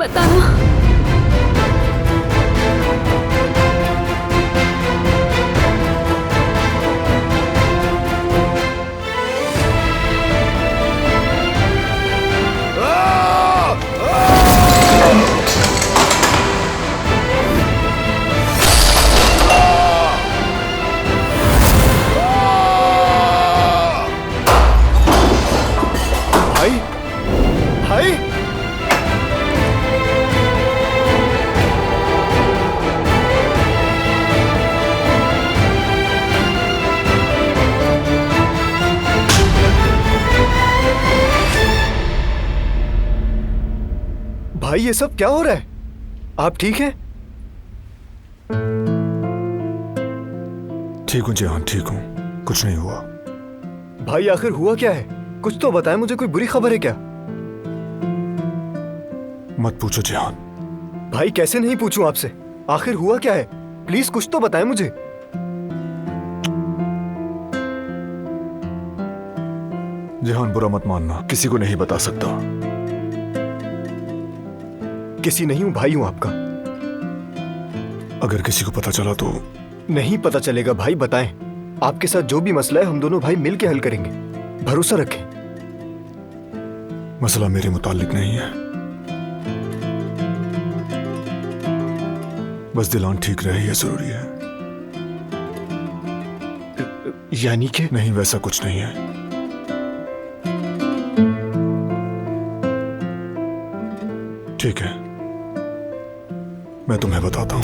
बताना। भाई, भाई, भाई ये सब क्या हो रहा है? आप ठीक हैं? ठीक हूँ जेहान, ठीक हूँ, कुछ नहीं हुआ। भाई आखिर हुआ क्या है? कुछ तो बताएं मुझे, कोई बुरी खबर है क्या? मत पूछो जेहान। भाई कैसे नहीं पूछूं आपसे? आखिर हुआ क्या है? प्लीज कुछ तो बताएं मुझे। जेहान बुरा मत मानना, किसी को नहीं बता सकता। किसी नहीं हूं, भाई हूं आपका। अगर किसी को पता चला तो? नहीं पता चलेगा भाई, बताएं। आपके साथ जो भी मसला है हम दोनों भाई मिल के हल करेंगे, भरोसा रखें। मसला मेरे मुताल्लिक नहीं है, बस दिलान ठीक रहे ये जरूरी है। यानी कि? नहीं, वैसा कुछ नहीं है। ठीक है, मैं तुम्हें बताता हूं।